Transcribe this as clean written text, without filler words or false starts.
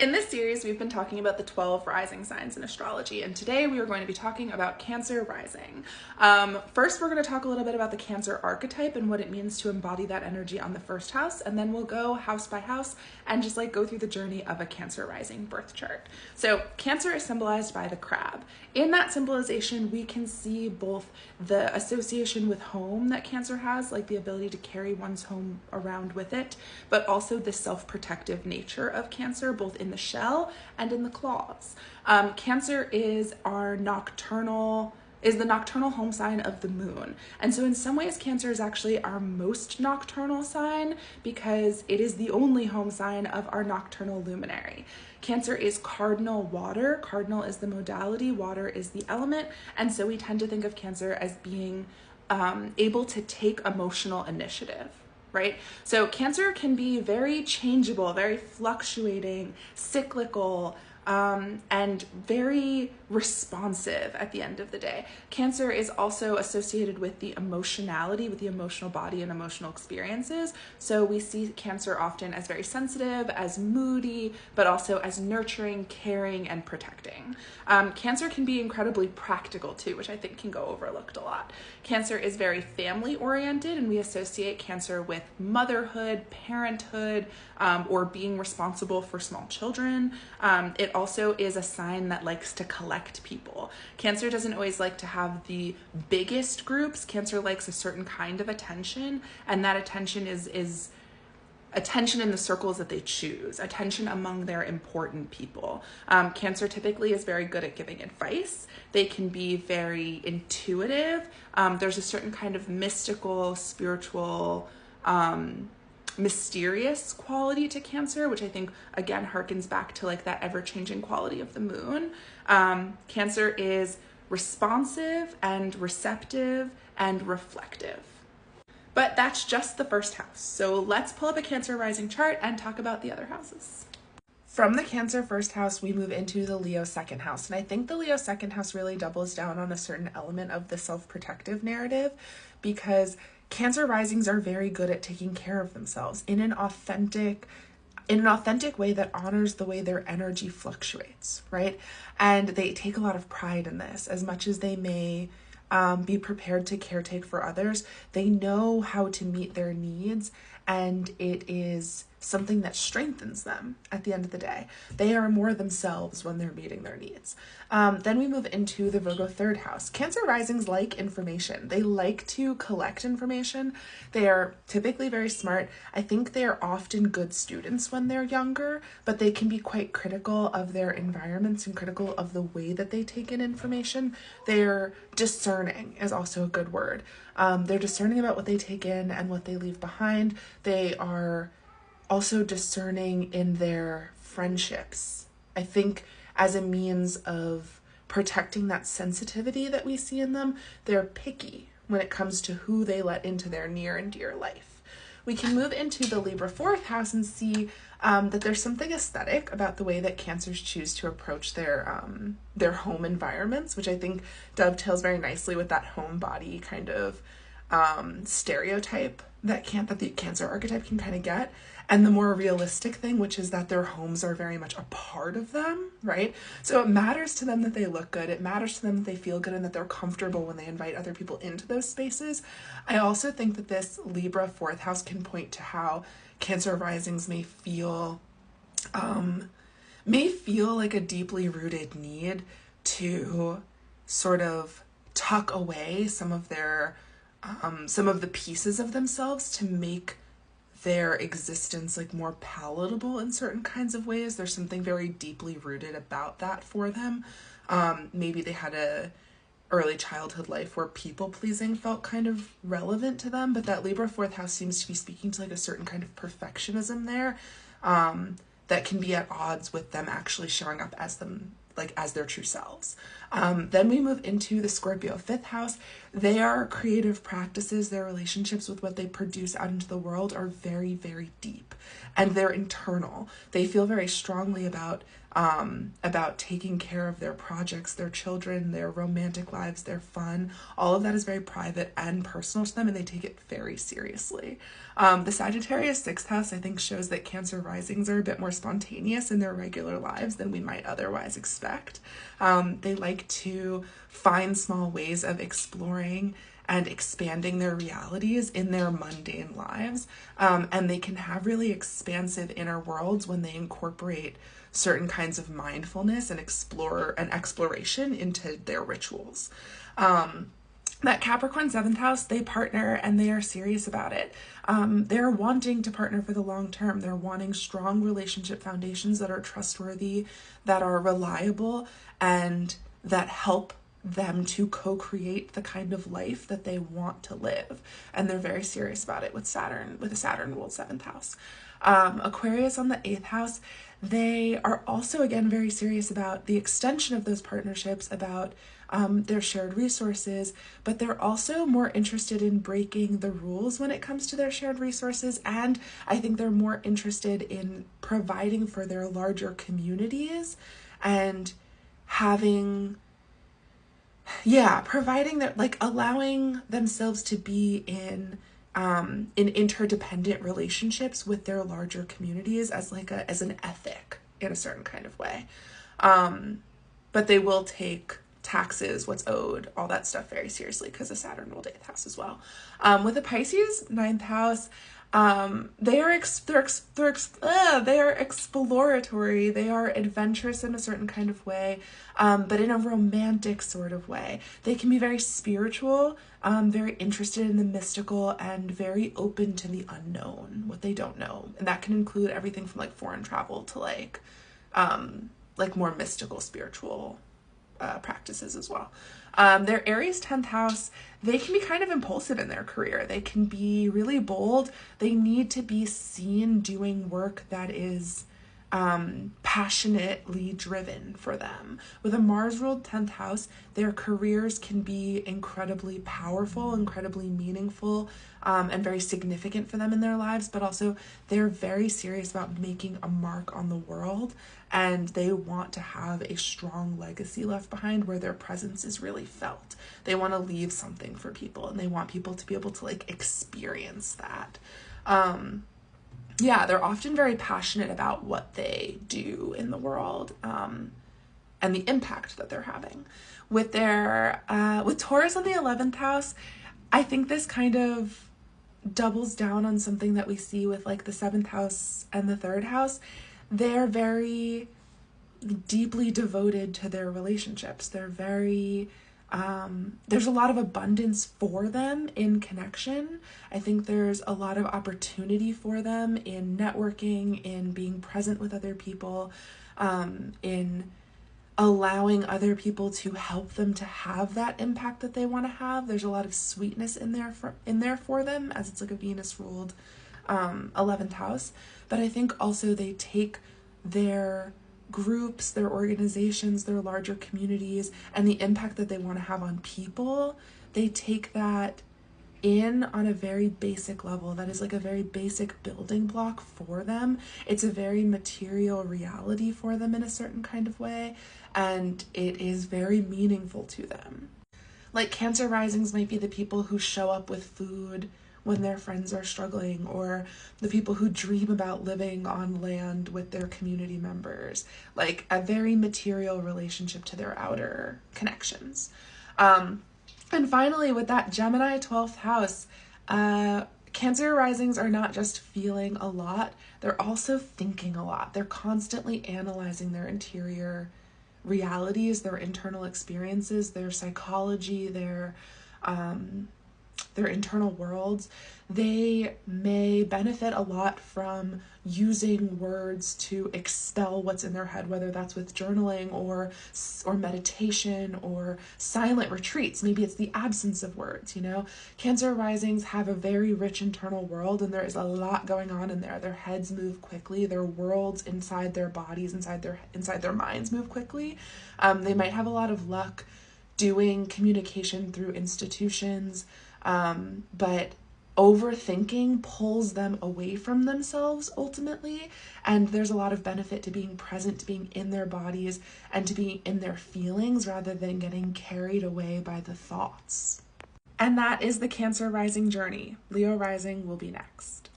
In this series, we've been talking about the 12 rising signs in astrology, and today we are going to be talking about Cancer rising. First, we're going to talk a little bit about the Cancer archetype and what it means to embody that energy on the first house, and then we'll go house by house and just go through the journey of a Cancer rising birth chart. So Cancer is symbolized by the crab. In that symbolization, we can see both the association with home that Cancer has, like the ability to carry one's home around with it, but also the self-protective nature of Cancer, both in the shell and in the claws. Cancer is the nocturnal home sign of the moon. And so in some ways, Cancer is actually our most nocturnal sign because it is the only home sign of our nocturnal luminary. Cancer is cardinal water. Cardinal is the modality, water is the element. And so we tend to think of Cancer as being able to take emotional initiative. Right? So Cancer can be very changeable, very fluctuating, cyclical, and very responsive at the end of the day. Cancer is also associated with the emotionality, with the emotional body and emotional experiences. So we see Cancer often as very sensitive, as moody, but also as nurturing, caring, and protecting. Cancer can be incredibly practical too, which I think can go overlooked a lot. Cancer is very family oriented, and we associate Cancer with motherhood, parenthood, or being responsible for small children. It also is a sign that likes to collect people. Cancer doesn't always like to have the biggest groups. Cancer likes a certain kind of attention, and that attention is attention in the circles that they choose, attention among their important people. Cancer typically is very good at giving advice. They can be very intuitive. There's a certain kind of mystical, spiritual, mysterious quality to Cancer, which I think again harkens back to that ever-changing quality of the moon. Cancer is responsive and receptive and reflective. But that's just the first house. So let's pull up a Cancer rising chart and talk about the other houses. From the Cancer first house, we move into the Leo second house. And I think the Leo second house really doubles down on a certain element of the self-protective narrative, because Cancer risings are very good at taking care of themselves in an authentic way that honors the way their energy fluctuates, right? And they take a lot of pride in this. As much as they may be prepared to caretake for others, they know how to meet their needs, and it is something that strengthens them at the end of the day. They are more themselves when they're meeting their needs. Then we move into the Virgo third house. Cancer risings like information. They like to collect information. They are typically very smart. I think they are often good students when they're younger, but they can be quite critical of their environments and critical of the way that they take in information. They're discerning is also a good word. They're discerning about what they take in and what they leave behind. They are also discerning in their friendships, I think, as a means of protecting that sensitivity that we see in them. They're picky when it comes to who they let into their near and dear life. We can move into the Libra fourth house and see that there's something aesthetic about the way that Cancers choose to approach their home environments, which I think dovetails very nicely with that home body kind of stereotype that the Cancer archetype can kind of get, and the more realistic thing, which is that their homes are very much a part of them, right? So it matters to them that they look good. It matters to them that they feel good and that they're comfortable when they invite other people into those spaces. I also think that this Libra fourth house can point to how Cancer risings may feel like a deeply rooted need to sort of tuck away some of the pieces of themselves to make their existence more palatable in certain kinds of ways. There's something very deeply rooted about that for them. Maybe they had a early childhood life where people pleasing felt kind of relevant to them, but that Libra fourth house seems to be speaking to a certain kind of perfectionism there, that can be at odds with them actually showing up as their true selves. Then we move into the Scorpio fifth house. Their creative practices, their relationships with what they produce out into the world are very, very deep, and they're internal. They feel very strongly about about taking care of their projects, their children, their romantic lives, their fun. All of that is very private and personal to them, and they take it very seriously. The Sagittarius 6th house, I think, shows that Cancer risings are a bit more spontaneous in their regular lives than we might otherwise expect. They like to find small ways of exploring and expanding their realities in their mundane lives. And they can have really expansive inner worlds when they incorporate certain kinds of mindfulness and exploration into their rituals. That Capricorn 7th house, they partner and they are serious about it. They're wanting to partner for the long term. They're wanting strong relationship foundations that are trustworthy, that are reliable, and that help them to co-create the kind of life that they want to live. And they're very serious about it with Saturn, with a Saturn ruled 7th house. Aquarius on the 8th house, they are also, again, very serious about the extension of those partnerships, about their shared resources, but they're also more interested in breaking the rules when it comes to their shared resources. And I think they're more interested in providing for their larger communities and providing that, like, allowing themselves to be in interdependent relationships with their larger communities as an ethic in a certain kind of way. But they will take taxes, what's owed, all that stuff very seriously because of Saturn ruled 8th house as well. With the Pisces 9th house, they are exploratory. They are adventurous in a certain kind of way, but in a romantic sort of way. They can be very spiritual, very interested in the mystical, and very open to the unknown, what they don't know. And that can include everything from like foreign travel to like more mystical, spiritual practices as well. Their Aries 10th house, they can be kind of impulsive in their career. They can be really bold. They need to be seen doing work that is passionately driven for them. With a Mars ruled 10th house, their careers can be incredibly powerful, incredibly meaningful, and very significant for them in their lives, but also they're very serious about making a mark on the world, and they want to have a strong legacy left behind where their presence is really felt. They want to leave something for people, and they want people to be able to like experience that. They're often very passionate about what they do in the world, and the impact that they're having. With Taurus on the 11th house, I think this kind of doubles down on something that we see with like the 7th house and the 3rd house. They're very deeply devoted to their relationships. They're very there's a lot of abundance for them in connection. I think there's a lot of opportunity for them in networking, in being present with other people, in allowing other people to help them to have that impact that they want to have. There's a lot of sweetness in there for them, as it's like a Venus ruled 11th house. But I think also they take their groups, their organizations, their larger communities, and the impact that they want to have on people, they take that in on a very basic level. That is like a very basic building block for them. It's a very material reality for them in a certain kind of way, and it is very meaningful to them. Like Cancer risings might be the people who show up with food when their friends are struggling, or the people who dream about living on land with their community members, like a very material relationship to their outer connections. And finally, with that Gemini 12th house, Cancer risings are not just feeling a lot, they're also thinking a lot. They're constantly analyzing their interior realities, their internal experiences, their psychology, their internal worlds. They may benefit a lot from using words to expel what's in their head, whether that's with journaling or meditation or silent retreats. Maybe it's the absence of words, Cancer risings have a very rich internal world, and there is a lot going on in there. Their heads move quickly. Their worlds inside their bodies, inside their minds move quickly. They might have a lot of luck doing communication through institutions, but overthinking pulls them away from themselves ultimately, and there's a lot of benefit to being present, to being in their bodies, and to being in their feelings rather than getting carried away by the thoughts. And that is the Cancer rising journey. Leo rising will be next.